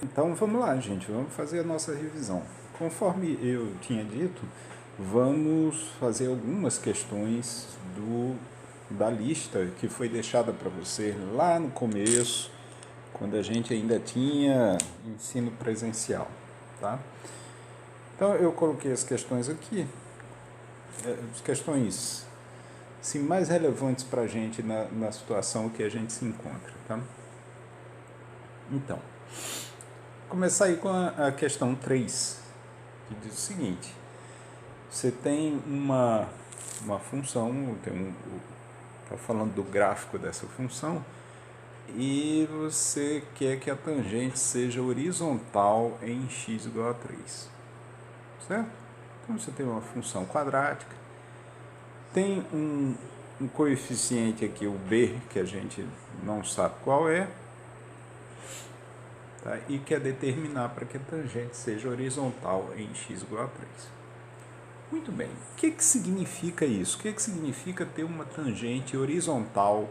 Então vamos lá, gente, vamos fazer a nossa revisão. Conforme eu tinha dito, vamos fazer algumas questões da lista que foi deixada para você lá no começo, quando a gente ainda tinha ensino presencial, tá? Então eu coloquei as questões aqui, as questões assim, mais relevantes para a gente na situação que a gente se encontra, tá? Então, começar aí com a questão 3, que diz o seguinte: você tem uma função, está falando do gráfico dessa função, e você quer que a tangente seja horizontal em x igual a 3, certo? Então você tem uma função quadrática, tem um coeficiente aqui, o b, que a gente não sabe qual é, tá? E quer determinar para que a tangente seja horizontal em x igual a 3. Muito bem. O que significa isso? O que significa ter uma tangente horizontal,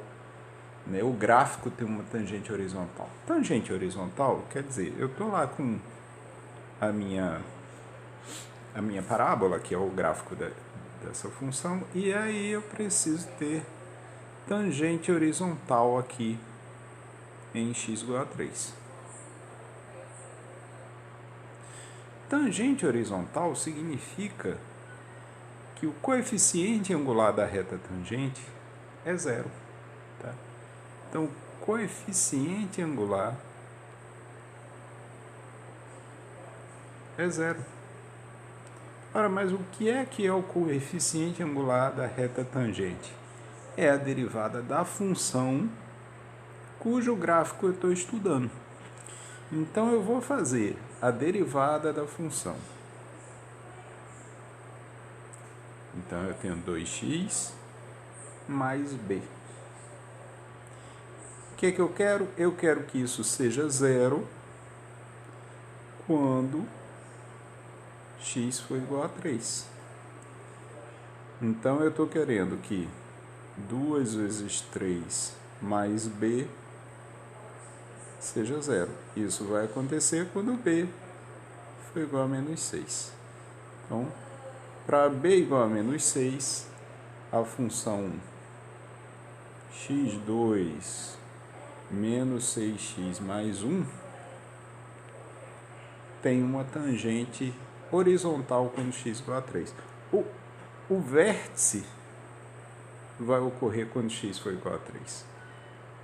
né? O gráfico ter uma tangente horizontal. Tangente horizontal quer dizer, eu estou lá com a minha parábola, que é o gráfico dessa função, e aí eu preciso ter tangente horizontal aqui em x igual a 3. Tangente horizontal significa que o coeficiente angular da reta tangente é zero. Tá? Então, o coeficiente angular é zero. Ora, mas o que é o coeficiente angular da reta tangente? É a derivada da função cujo gráfico eu estou estudando. Então, eu vou fazer a derivada da função. Então, eu tenho 2x mais b. O que eu quero? Eu quero que isso seja zero quando x for igual a 3. Então, eu estou querendo que 2 vezes 3 mais b seja zero. Isso vai acontecer quando b for igual a menos 6. Então, para b igual a menos 6, a função x2 menos 6x mais 1 tem uma tangente horizontal quando x igual a 3. O vértice vai ocorrer quando x for igual a 3.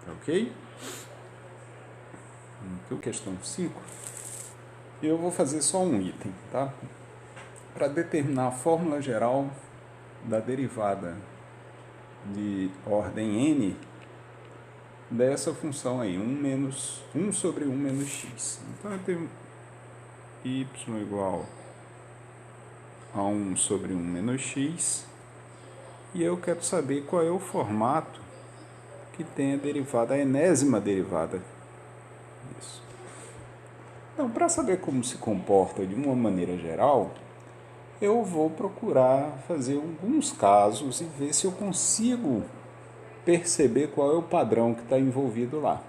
Ok? Então, questão 5. Eu vou fazer só um item, tá? Para determinar a fórmula geral da derivada de ordem n dessa função aí, 1 sobre 1 menos x. Então, eu tenho y igual a 1 sobre 1 menos x, e eu quero saber qual é o formato que tem a derivada, a enésima derivada disso. Então, para saber como se comporta de uma maneira geral, eu vou procurar fazer alguns casos e ver se eu consigo perceber qual é o padrão que está envolvido lá.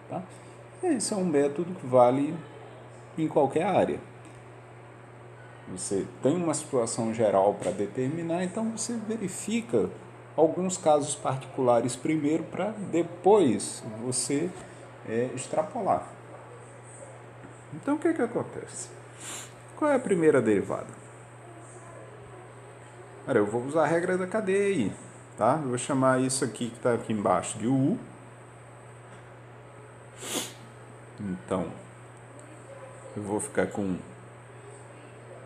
Tá? Esse é um método que vale em qualquer área. Você tem uma situação geral para determinar, então você verifica alguns casos particulares primeiro para depois você extrapolar. Então, o que acontece? Qual é a primeira derivada? Olha, eu vou usar a regra da cadeia aí, tá? Eu vou chamar isso aqui que está aqui embaixo de u. Então, eu vou ficar com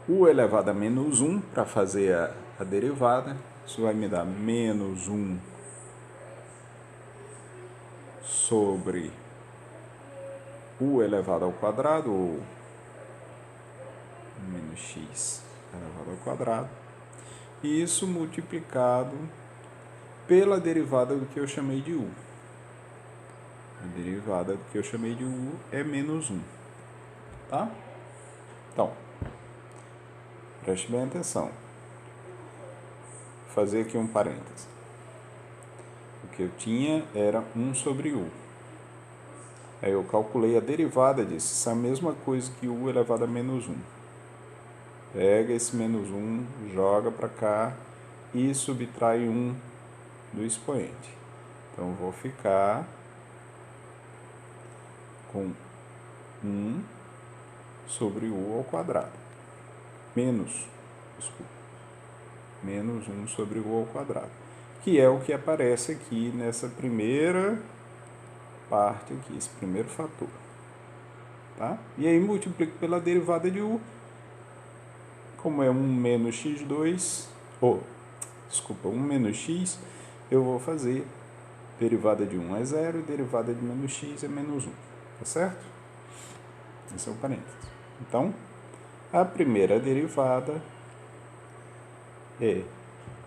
u elevado a menos 1 para fazer a derivada. Isso vai me dar menos 1 sobre u elevado ao quadrado, ou menos x elevado ao quadrado. E isso multiplicado pela derivada do que eu chamei de u. A derivada do que eu chamei de u é menos 1. Tá? Então, preste bem atenção. Vou fazer aqui um parêntese. O que eu tinha era 1 sobre u. Aí eu calculei a derivada disso. Isso é a mesma coisa que u elevado a menos 1. Pega esse menos 1, joga para cá e subtrai 1 do expoente. Então, eu vou ficar com 1 sobre u ao quadrado. Menos 1 sobre u ao quadrado. Que é o que aparece aqui nessa primeira parte aqui, esse primeiro fator. Tá? E aí multiplico pela derivada de u. Como é 1 menos x2, 1 menos x, eu vou fazer derivada de 1 é 0 e derivada de menos x é menos 1. Tá certo? Esse é o parênteses. Então, a primeira derivada é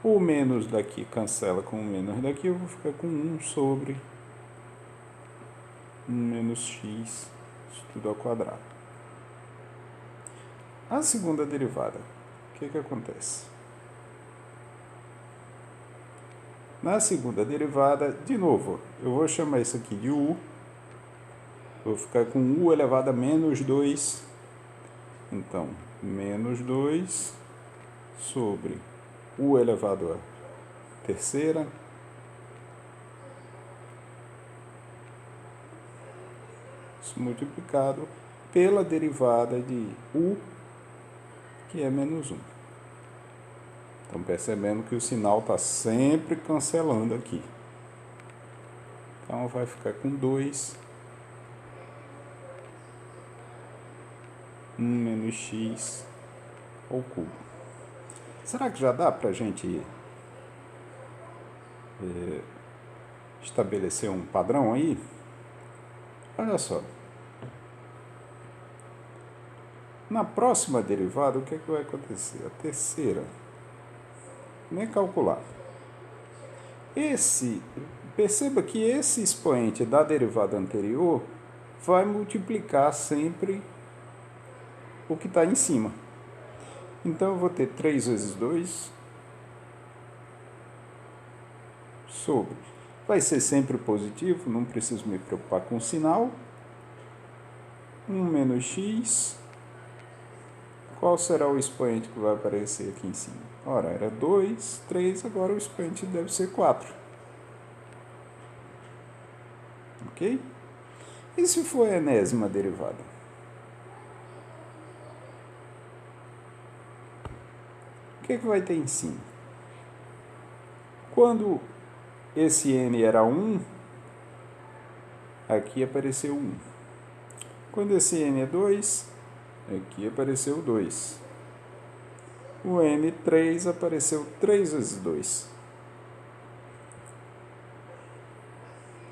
o menos daqui cancela com o menos daqui, eu vou ficar com 1 sobre 1 menos x, isso tudo ao quadrado. A segunda derivada, o que acontece? Na segunda derivada, de novo, eu vou chamar isso aqui de u, vou ficar com u elevado a menos 2, então, menos 2 sobre u elevado a terceira, isso multiplicado pela derivada de u, que é menos 1. Então, percebendo que o sinal está sempre cancelando aqui. Então, vai ficar com 2, 1 menos x ao cubo. Será que já dá para a gente estabelecer um padrão aí? Olha só. Na próxima derivada, o que vai acontecer? A terceira. Nem calcular. Perceba que esse expoente da derivada anterior vai multiplicar sempre o que está em cima. Então, eu vou ter 3 vezes 2 sobre. Vai ser sempre positivo, não preciso me preocupar com o sinal. 1 menos x. Qual será o expoente que vai aparecer aqui em cima? Ora, era 2, 3, agora o expoente deve ser 4. Ok? E se for a enésima derivada? O que vai ter em cima? Quando esse n era 1, aqui apareceu 1. Quando esse n é 2, aqui apareceu 2. O n3 apareceu 3 vezes 2.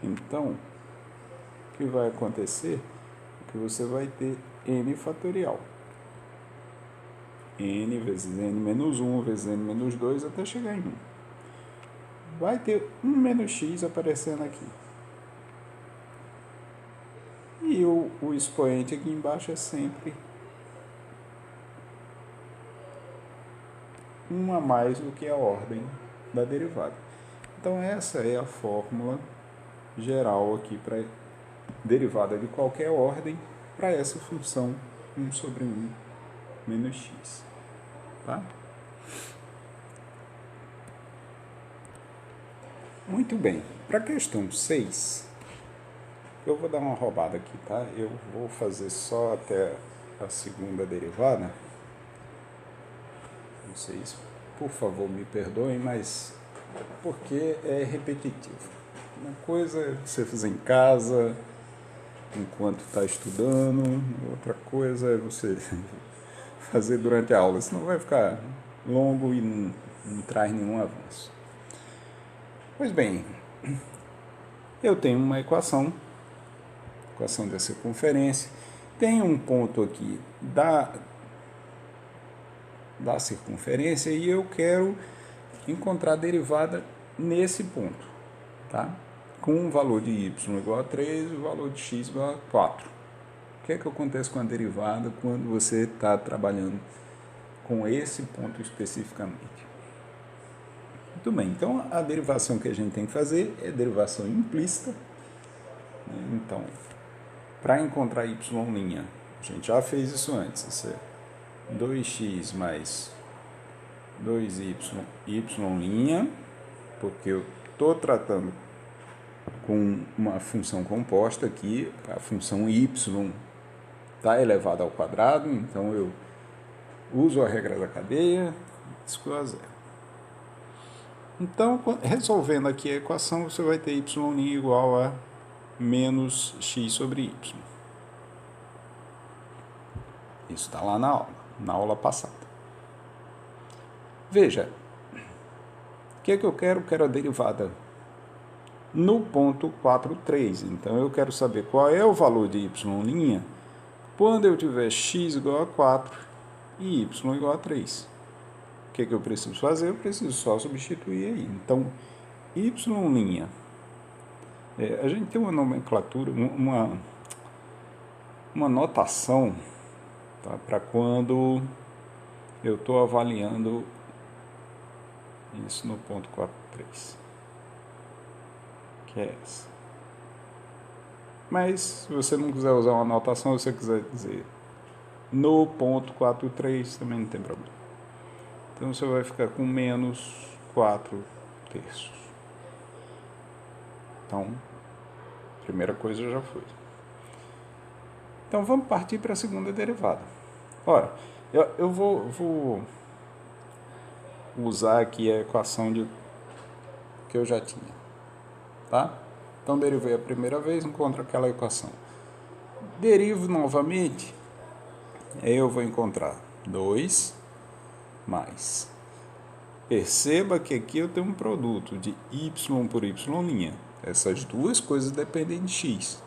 Então, o que vai acontecer é que você vai ter n fatorial. N vezes n menos 1 vezes n menos 2 até chegar em 1. Vai ter 1 menos x aparecendo aqui. E o expoente aqui embaixo é sempre 1 a mais do que a ordem da derivada. Então, essa é a fórmula geral aqui para derivada de qualquer ordem para essa função 1 sobre 1 menos x. Tá? Muito bem. Para a questão 6, eu vou dar uma roubada aqui, tá? Eu vou fazer só até a segunda derivada. Vocês, por favor, me perdoem, mas porque é repetitivo. Uma coisa é você fazer em casa, enquanto está estudando, outra coisa é você fazer durante a aula, senão vai ficar longo e não traz nenhum avanço. Pois bem, eu tenho uma equação da circunferência, tem um ponto aqui da circunferência e eu quero encontrar a derivada nesse ponto, tá? Com um valor de y igual a 3 e o valor de x igual a 4. O que acontece com a derivada quando você está trabalhando com esse ponto especificamente? Muito bem, então a derivação que a gente tem que fazer é derivação implícita. Então, para encontrar y', a gente já fez isso antes. Isso é 2x mais 2y, y', porque eu estou tratando com uma função composta aqui, a função y está elevada ao quadrado, então eu uso a regra da cadeia, isso igual a zero. Então, resolvendo aqui a equação, você vai ter y' igual a menos x sobre y. Isso está lá na aula passada. Veja, o que é que eu quero? Eu quero a derivada no ponto 4,3. Então, eu quero saber qual é o valor de y' quando eu tiver x igual a 4 e y igual a 3. O que é que eu preciso fazer? Eu preciso só substituir aí. Então, y', a gente tem uma nomenclatura, uma notação, tá, para quando eu estou avaliando isso no ponto 4,3, que é essa. Mas, se você não quiser usar uma notação, se você quiser dizer no ponto 4,3, também não tem problema. Então, você vai ficar com menos 4 terços. Então, a primeira coisa já foi. Então, vamos partir para a segunda derivada. Ora, eu vou usar aqui a equação que eu já tinha. Tá? Então, derivei a primeira vez, encontro aquela equação. Derivo novamente, aí eu vou encontrar 2 mais. Perceba que aqui eu tenho um produto de y por y'. Essas duas coisas dependem de x.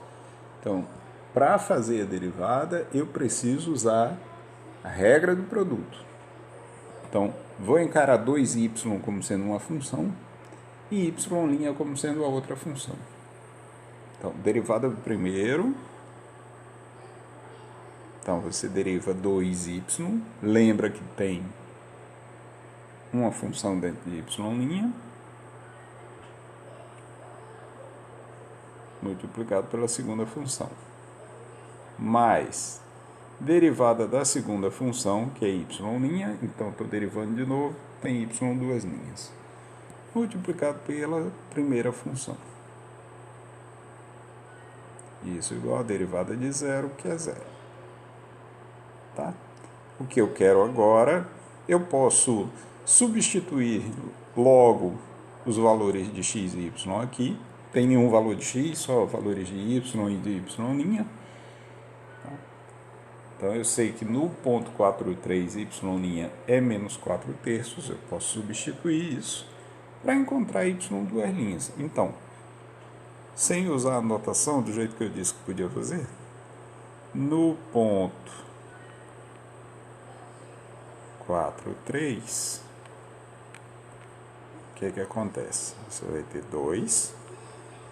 Então, para fazer a derivada, eu preciso usar a regra do produto. Então, vou encarar 2y como sendo uma função e y' como sendo a outra função. Então, derivada do primeiro. Então, você deriva 2y. Lembra que tem uma função dentro de y', multiplicado pela segunda função, mais derivada da segunda função, que é y', então estou derivando de novo, tem y duas linhas, multiplicado pela primeira função. Isso igual a derivada de zero, que é zero. Tá? O que eu quero agora, eu posso substituir logo os valores de x e y aqui. Tem nenhum valor de x, só valores de y e de y'. Então, eu sei que no ponto 4,3 y' é menos 4 terços. Eu posso substituir isso para encontrar y duas linhas. Então, sem usar a notação do jeito que eu disse que podia fazer, no ponto 4,3, o que acontece? Você vai ter 2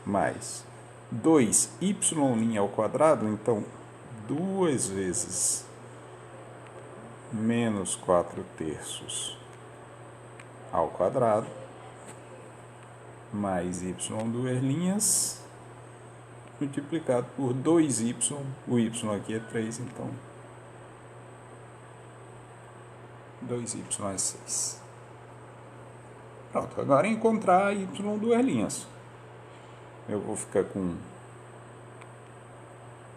mais 2y' ao quadrado, então 2 vezes menos 4 terços ao quadrado, mais y duas linhas, multiplicado por 2y, o y aqui é 3, então 2y é 6. Pronto, agora encontrar y duas linhas. Eu vou ficar com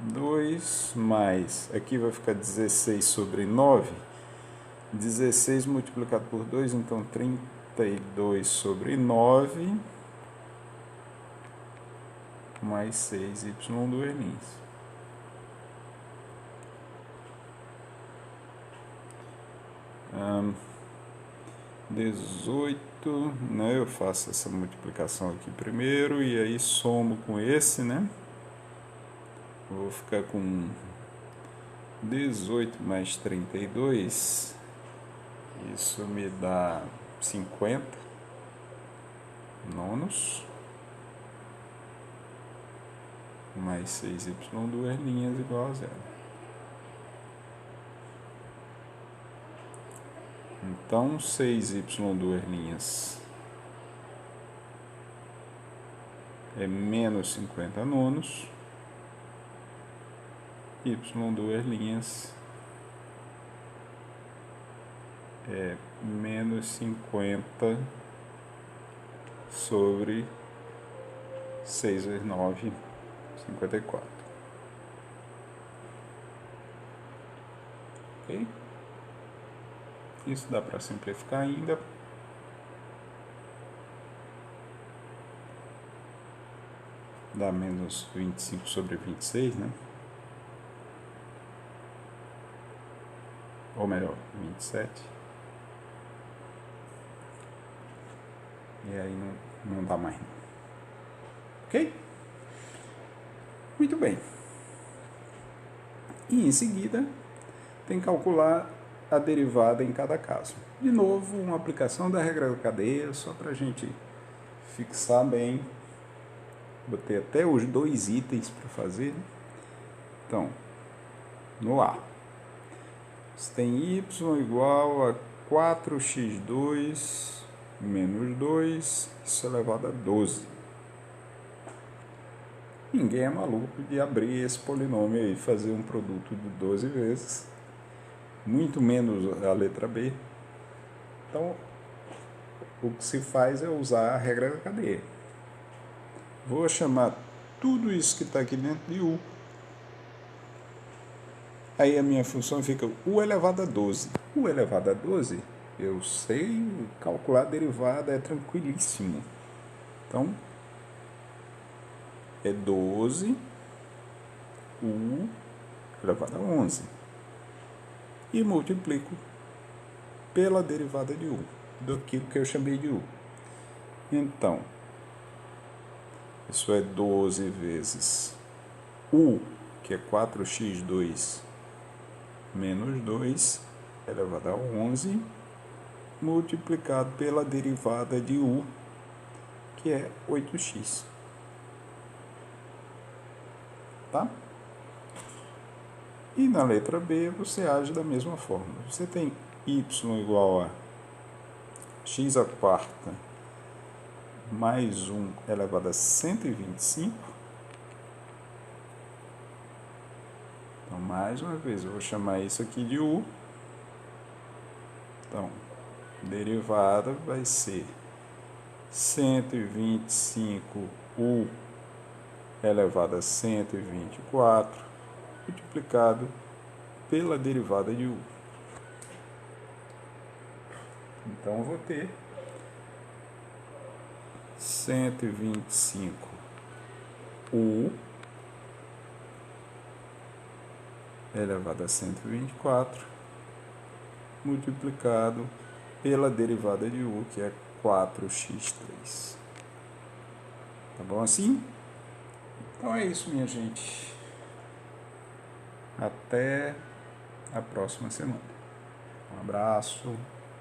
2 mais, aqui vai ficar 16 sobre 9, 16 multiplicado por 2, então 32 sobre 9, mais 6 y duas linhas. Um, 18, né? Eu faço essa multiplicação aqui primeiro e aí somo com esse, né? Vou ficar com 18 mais 32, isso me dá 50 nonos, mais 6y duas linhas igual a zero. Então, 6y duas linhas é menos 50 nonos, y duas linhas é menos 50 sobre 6 vezes 9, 54. Ok? Isso dá para simplificar ainda. Dá menos 25 sobre 26, né? Ou melhor, 27. E aí não dá mais. Ok? Muito bem. E em seguida, tem que calcular a derivada em cada caso. De novo, uma aplicação da regra da cadeia, só para a gente fixar bem. Botei até os dois itens para fazer. Então, no A, você tem y igual a 4x2 menos 2, isso elevado a 12. Ninguém é maluco de abrir esse polinômio e fazer um produto de 12 vezes, muito menos a letra B. Então, o que se faz é usar a regra da cadeia. Vou chamar tudo isso que está aqui dentro de U. Aí a minha função fica U elevado a 12. U elevado a 12, eu sei calcular a derivada, é tranquilíssimo. Então, é 12 U elevado a 11. E multiplico pela derivada de U, daquilo que eu chamei de U. Então, isso é 12 vezes U, que é 4x2 menos 2, elevado a 11, multiplicado pela derivada de U, que é 8x. Tá? E na letra B você age da mesma forma. Você tem y igual a x à quarta mais 1 elevado a 125. Então, mais uma vez, eu vou chamar isso aqui de U. Então, derivada vai ser 125U elevado a 124 multiplicado pela derivada de U. Então, eu vou ter 125U elevado a 124 multiplicado pela derivada de U, que é 4x3. Tá bom assim? Então é isso, minha gente. Até a próxima semana. Um abraço.